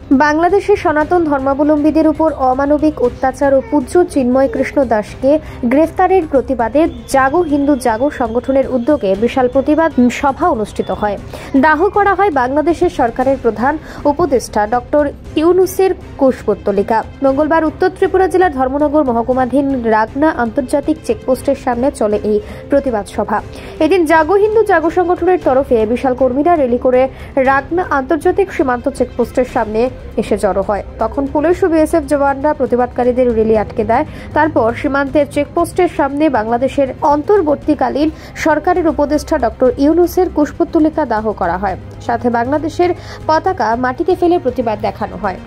বাংলাদেশের সনাতন ধর্মাবলম্বীদের উপর অমানবিক অত্যাচার ও পূজ্য চিন্ময় কৃষ্ণ দাসকে গ্রেফতারের প্রতিবাদে জাগো হিন্দু জাগো সংগঠনের উদ্যোগে বিশাল প্রতিবাদ সভা অনুষ্ঠিত হয়। দাহ করা হয় বাংলাদেশের সরকারের প্রধান উপদেষ্টা ডক্টর ইউনূসের কুশপুত্তলিকা। মঙ্গলবার উত্তর ত্রিপুরা জেলার ধর্মনগর মহকুমাধীন রাগনা আন্তর্জাতিক চেকপোস্টের সামনে চলে এই প্রতিবাদ সভা। এদিন জাগো হিন্দু জাগো সংগঠনের তরফে বিশাল কর্মীরা র্যালি করে রাগনা আন্তর্জাতিক সীমান্ত চেকপোস্টের সামনে এসে জড়ো হয়। তখন পুলিশ ও বিএসএফ জওয়ানরা প্রতিবাদকারীদের র্যালি আটকে দেয়। তারপর সীমান্তের চেকপোস্টের সামনে বাংলাদেশের অন্তর্বর্তীকালীন সরকারের উপদেষ্টা ডক্টর ইউনূসের কুশপুত্তলিকা দাহ করা হয়। সাথে বাংলাদেশের পতাকা মাটিতে ফেলে প্রতিবাদ দেখানো হয়।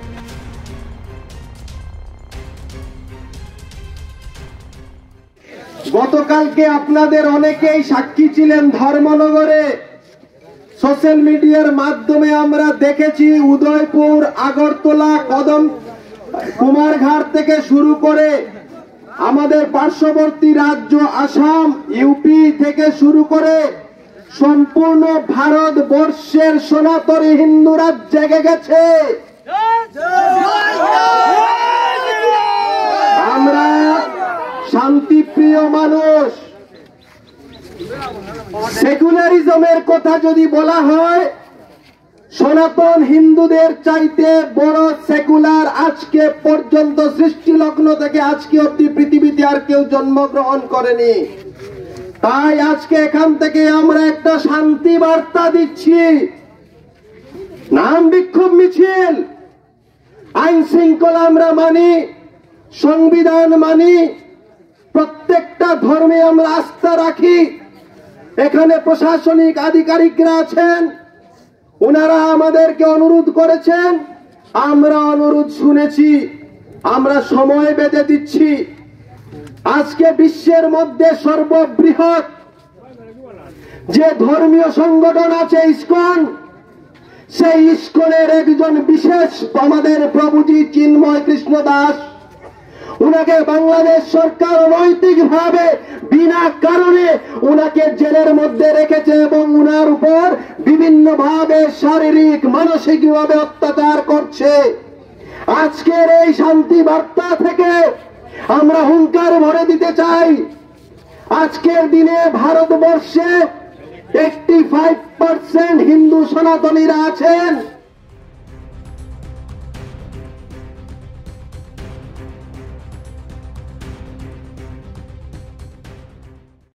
গতকালকে আপনাদের অনেকেই সাক্ষী ছিলেন, ধর্মনগরে সোশ্যাল মিডিয়ার মাধ্যমে আমরা দেখেছি উদয়পুর, আগরতলা, কদম, কুমারঘাট থেকে শুরু করে আমাদের পার্শ্ববর্তী রাজ্য আসাম, ইউপি থেকে শুরু করে সম্পূর্ণ ভারতবর্ষের সনাতনী হিন্দুরা জেগে গেছে। আমরা শান্তিপ্রিয় মানুষ। সেকুলারিজমের কথা যদি বলা হয়, সনাতন হিন্দুদের চাইতে বড় সেকুলার আজকে পর্যন্ত সৃষ্টি লগ্ন থেকে আজকে অব্দি পৃথিবীতে আর কেউ জন্মগ্রহণ করেনি। তাই আজকে এখান থেকে আমরা একটা শান্তি বার্তা দিচ্ছি। নাম বিক্ষোভ মিছিল, আইন শৃঙ্খলা আমরা মানি, সংবিধান মানি, প্রত্যেকটা ধর্মে আমরা আস্থা রাখি। এখানে প্রশাসনিক আধিকারিকরা আছেন, ওনারা আমাদেরকে অনুরোধ করেছেন, আমরা অনুরোধ শুনেছি, আমরা সময় বেঁধে দিচ্ছি। আজকে বিশ্বের মধ্যে সর্ববৃহৎ যে ধর্মীয় সংগঠন আছে ইসকন, সেই ইসকনের একজন বিশেষ আমাদের প্রভুজি চিন্ময় কৃষ্ণ দাস, উনাকে বাংলাদেশ সরকার অনৈতিকভাবে বিনা কারণে উনাকে জেলের মধ্যে রেখেছে এবং উনার উপর বিভিন্নভাবে শারীরিক মানসিকভাবে অত্যাচার করছে। আজকের এই শান্তি বার্তা থেকে আমরা হুঙ্কার ভরে দিতে চাই, আজকের দিনে ভারতবর্ষে 85% হিন্দু সনাতনীরা আছেন।